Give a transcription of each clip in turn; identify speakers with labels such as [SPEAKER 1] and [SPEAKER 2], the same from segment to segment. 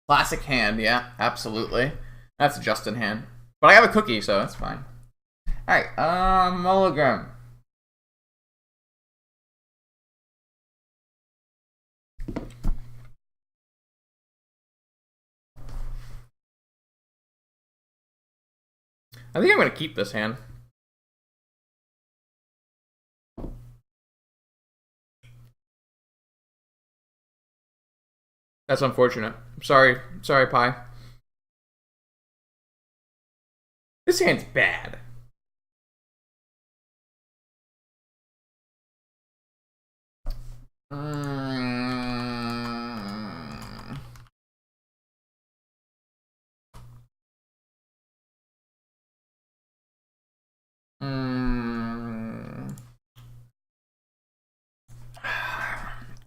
[SPEAKER 1] Classic hand, yeah, absolutely. That's a Justin hand. But I have a cookie, so that's fine. Alright, Mulligan. I think I'm gonna keep this hand. That's unfortunate. Sorry, Pie. This hand's bad.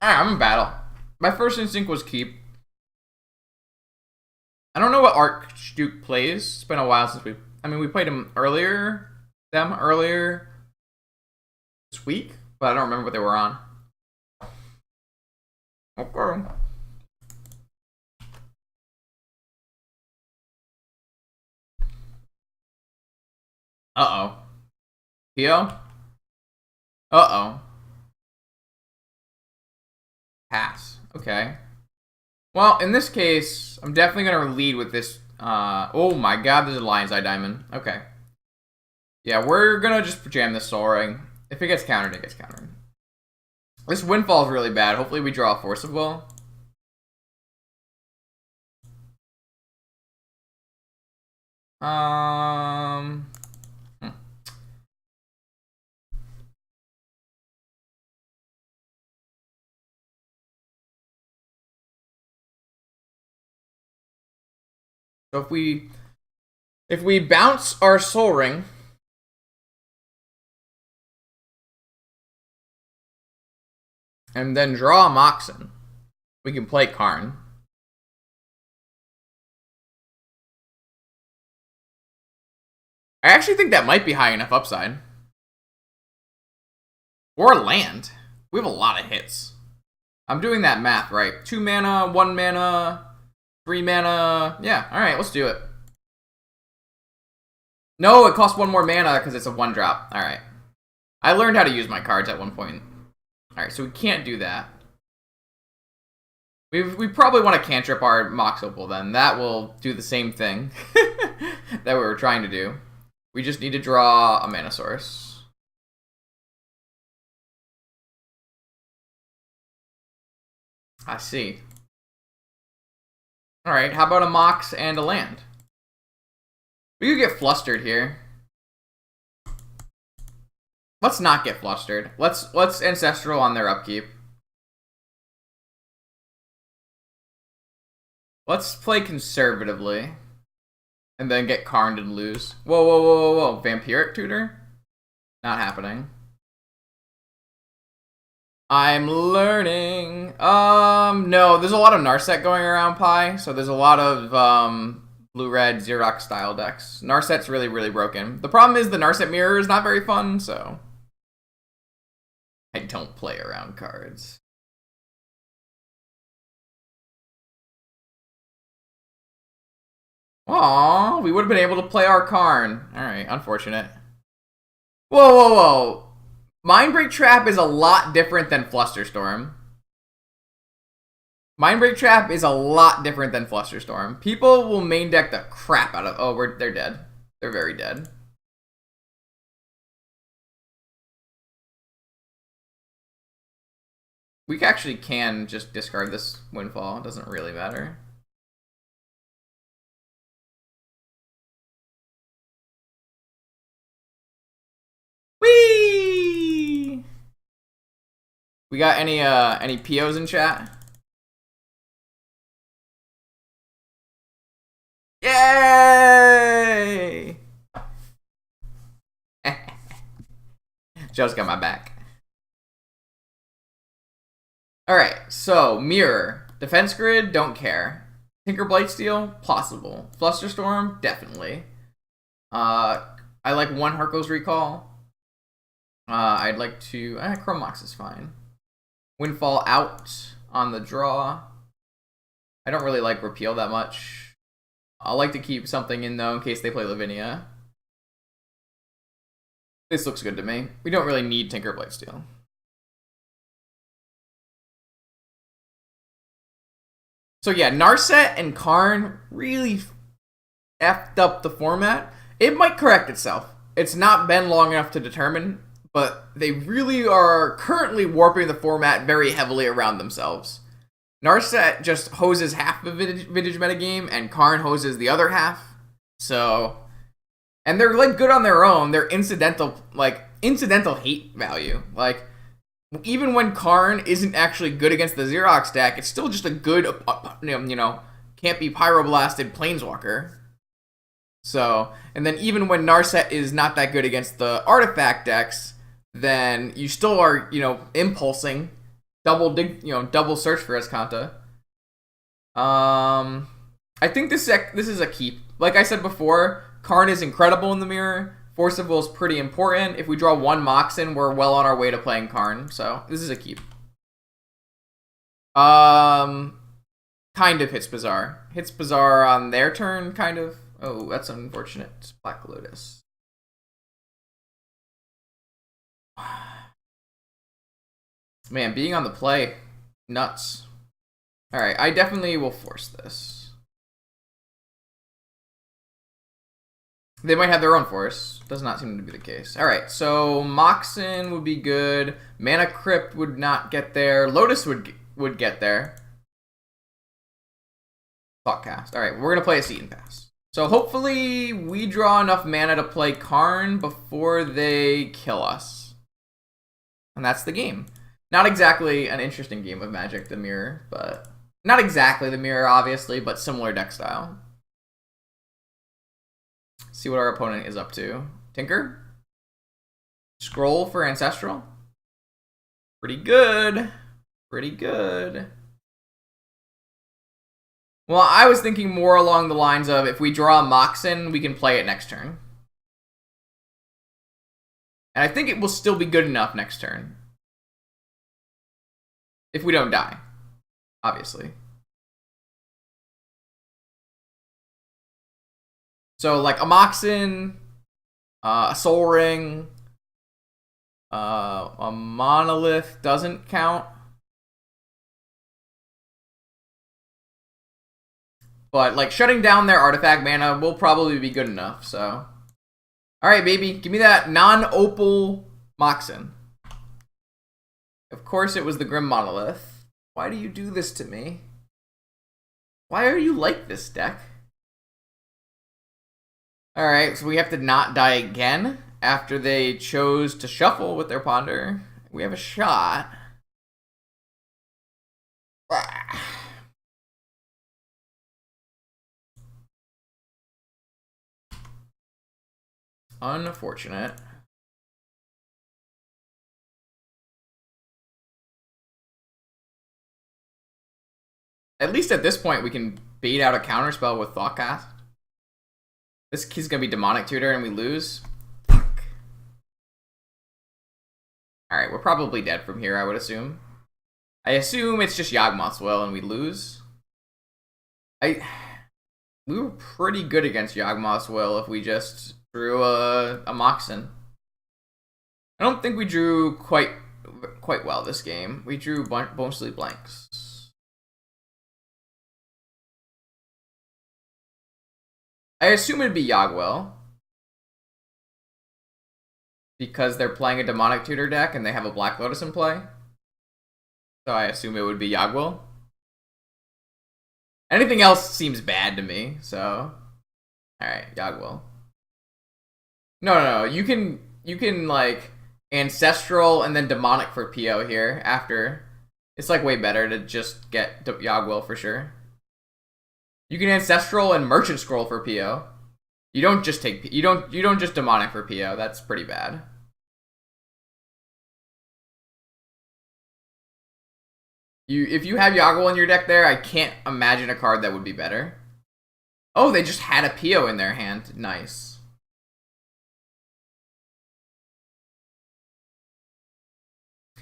[SPEAKER 1] I'm in battle. My first instinct was keep. I don't know what Archduke plays. It's been a while since we played him earlier. Earlier this week, but I don't remember what they were on. Okay. Uh-oh. Pio? Uh-oh. Pass. Okay. Well, in this case, I'm definitely going to lead with this. Oh my god, there's a Lion's Eye Diamond. Okay. Yeah, we're going to just jam this Soul Ring. If it gets countered, it gets countered. This Windfall is really bad. Hopefully we draw a Force of Will. Hmm. So if we bounce our Soul Ring, and then draw a Moxen, we can play Karn. I actually think that might be high enough upside. Or land. We have a lot of hits. I'm doing that math right. 2 mana, 1 mana, 3 mana. Yeah, alright, let's do it. No, it costs 1 more mana because it's a 1-drop. Alright. I learned how to use my cards at one point. Alright, so we can't do that. We probably want to cantrip our Mox Opal then. That will do the same thing that we were trying to do. We just need to draw a mana source. I see. Alright, how about a Mox and a land? We could get flustered here. Let's not get flustered. Let's Ancestral on their upkeep. Let's play conservatively. And then get Karned and lose. Whoa. Vampiric Tutor? Not happening. I'm learning. No, there's a lot of Narset going around, Pi. So there's a lot of blue-red Xerox style decks. Narset's really, really broken. The problem is the Narset mirror is not very fun, so I don't play around cards. Aww, we would have been able to play our Karn. Alright, unfortunate. Whoa. Mindbreak Trap is a lot different than Flusterstorm. Mindbreak Trap is a lot different than Flusterstorm. People will main deck the crap out of... Oh, they're dead. They're very dead. We actually can just discard this Windfall. It doesn't really matter. Whee! We got any POs in chat? Yay! Joe's got my back. Alright, so Mirror. Defense Grid, don't care. Tinker Blightsteel, possible. Flusterstorm, definitely. I like 1 Harko's Recall. I'd like to... Chrome Mox is fine. Windfall out on the draw. I don't really like Repeal that much. I like to keep something in though in case they play Lavinia. This looks good to me. We don't really need Tinker Blightsteel. So yeah, Narset and Karn really effed up the format. It might correct itself. It's not been long enough to determine, but they really are currently warping the format very heavily around themselves. Narset just hoses half the vintage metagame, and Karn hoses the other half. So, and they're like good on their own. They're incidental hate value. Like, even when Karn isn't actually good against the Xerox deck, it's still just a good, can't be pyroblasted planeswalker. So, and then even when Narset is not that good against the artifact decks, then you still are, impulsing, double search for Escanta. I think this is a keep. Like I said before, Karn is incredible in the mirror. Force of Will is pretty important. If we draw one Moxen, we're well on our way to playing Karn. So this is a keep. Kind of hits Bazaar. Hits Bazaar on their turn, kind of. Oh, that's unfortunate. It's Black Lotus. Man, being on the play, nuts. Alright, I definitely will force this. They might have their own force. Does not seem to be the case. Alright, so Moxen would be good. Mana Crypt would not get there. Lotus would get there. Thoughtcast. Alright, we're going to play a Seton Pass. So hopefully we draw enough mana to play Karn before they kill us. And that's the game. Not exactly an interesting game of Magic, the Mirror, but... Not exactly the Mirror, obviously, but similar deck style. See what our opponent is up to. Tinker? Scroll for Ancestral? Pretty good. Pretty good. Well, I was thinking more along the lines of if we draw a Moxen, we can play it next turn. And I think it will still be good enough next turn. If we don't die, obviously. So, like, a Moxen, a Soul Ring, a Monolith doesn't count. But, like, shutting down their artifact mana will probably be good enough, so. Alright, baby. Give me that non-opal Moxen. Of course it was the Grim Monolith. Why do you do this to me? Why are you like this, deck? Alright, so we have to not die again after they chose to shuffle with their Ponder. We have a shot. Unfortunate. At least at this point, we can bait out a counterspell with Thoughtcast. This kid's gonna be Demonic Tutor and we lose. Fuck. Alright, we're probably dead from here, I would assume. I assume it's just Yawgmoth's Will and we lose. We were pretty good against Yawgmoth's Will if we just drew a Moxen. I don't think we drew quite well this game. We drew mostly blanks. I assume it'd be Yawgwill. Because they're playing a Demonic Tutor deck and they have a Black Lotus in play. So I assume it would be Yawgwill. Anything else seems bad to me, so... Alright, Yawgwill. No. You can, like, Ancestral and then Demonic for PO here after. It's, like, way better to just get Yawgwill for sure. You can Ancestral and Merchant Scroll for PO. You don't just take... You don't just Demonic for PO. That's pretty bad. If you have Yawgwill in your deck there, I can't imagine a card that would be better. Oh, they just had a PO in their hand. Nice.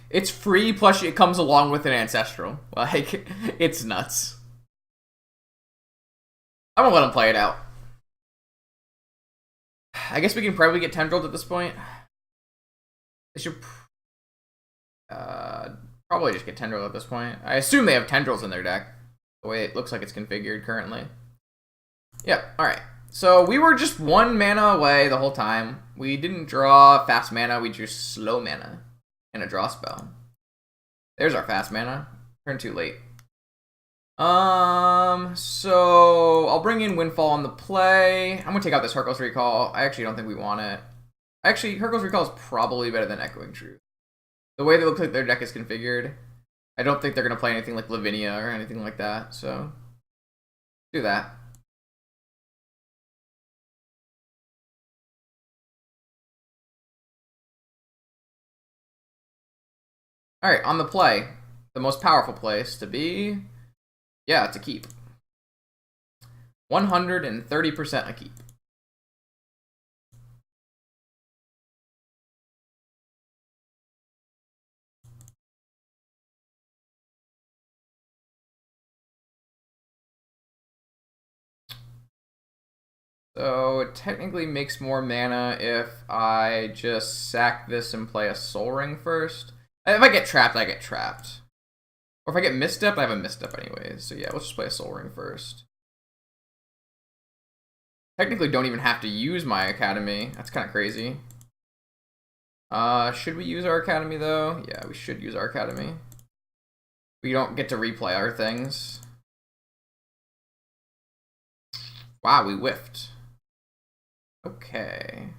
[SPEAKER 1] It's free, plus it comes along with an Ancestral. Like, it's nuts. I'm gonna let him play it out. I guess we can probably get tendrilled at this point. They should probably just get tendrilled at this point. I assume they have tendrils in their deck, the way it looks like it's configured currently. Yep, alright. So we were just 1 mana away the whole time. We didn't draw fast mana, we drew slow mana and a draw spell. There's our fast mana. Turn too late. So I'll bring in Windfall on the play. I'm gonna take out this Hurkyl's Recall. I actually don't think we want it. Actually, Hurkyl's Recall is probably better than Echoing Truth. The way they look like their deck is configured, I don't think they're gonna play anything like Lavinia or anything like that, so do that. Alright, on the play. The most powerful place to be, yeah, to keep. 130% a keep. So it technically makes more mana if I just sack this and play a Soul Ring first. If I get trapped, I get trapped. Or if I get misstep, I have a misstep anyways. So yeah, let's just play a Soul Ring first. Technically don't even have to use my Academy. That's kind of crazy. Should we use our Academy though? Yeah, we should use our Academy. We don't get to replay our things. Wow, we whiffed. Okay.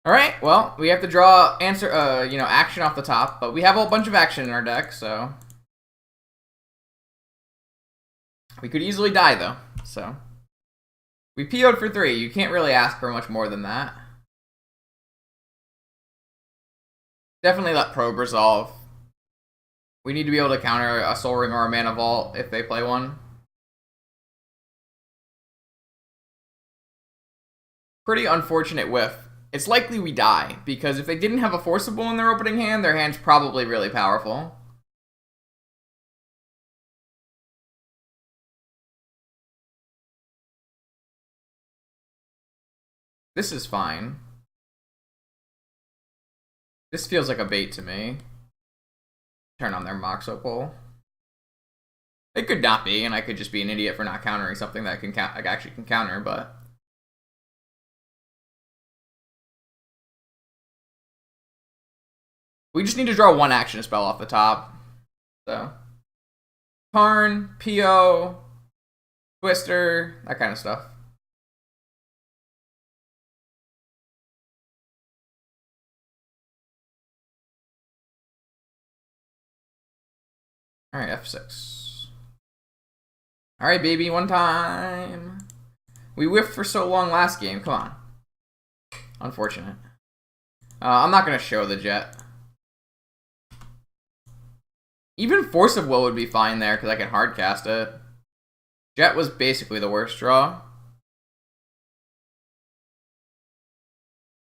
[SPEAKER 1] Alright, well, we have to draw action off the top, but we have a bunch of action in our deck, so we could easily die though, so we PO'd for 3. You can't really ask for much more than that. Definitely let Probe resolve. We need to be able to counter a Soul Ring or a Mana Vault if they play one. Pretty unfortunate whiff. It's likely we die, because if they didn't have a Forcible in their opening hand, their hand's probably really powerful. This is fine. This feels like a bait to me. Turn on their Mox Opal. It could not be, and I could just be an idiot for not countering something that I actually can counter, but we just need to draw 1 action spell off the top. So Karn, PO, Twister, that kind of stuff. Alright, F6. Alright, baby, 1 time. We whiffed for so long last game. Come on. Unfortunate. I'm not going to show the Jet. Even Force of Will would be fine there, because I can hardcast it. Jet was basically the worst draw.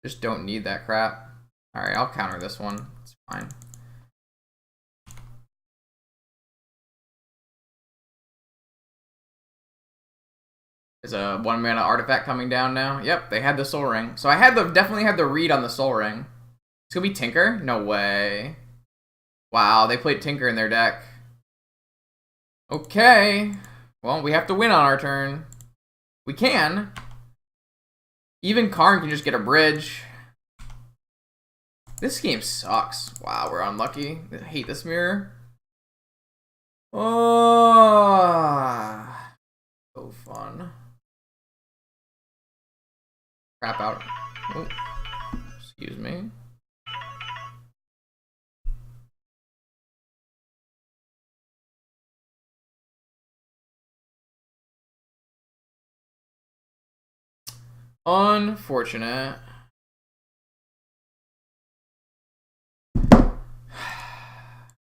[SPEAKER 1] Just don't need that crap. Alright, I'll counter this one. It's fine. Is a 1 mana artifact coming down now? Yep, they had the Soul Ring. So I definitely had the read on the Soul Ring. It's gonna be Tinker? No way. Wow, they played Tinker in their deck. Okay. Well, we have to win on our turn. We can. Even Karn can just get a bridge. This game sucks. Wow, we're unlucky. I hate this mirror. Oh, so fun. Crap out. Oh, excuse me. Unfortunate.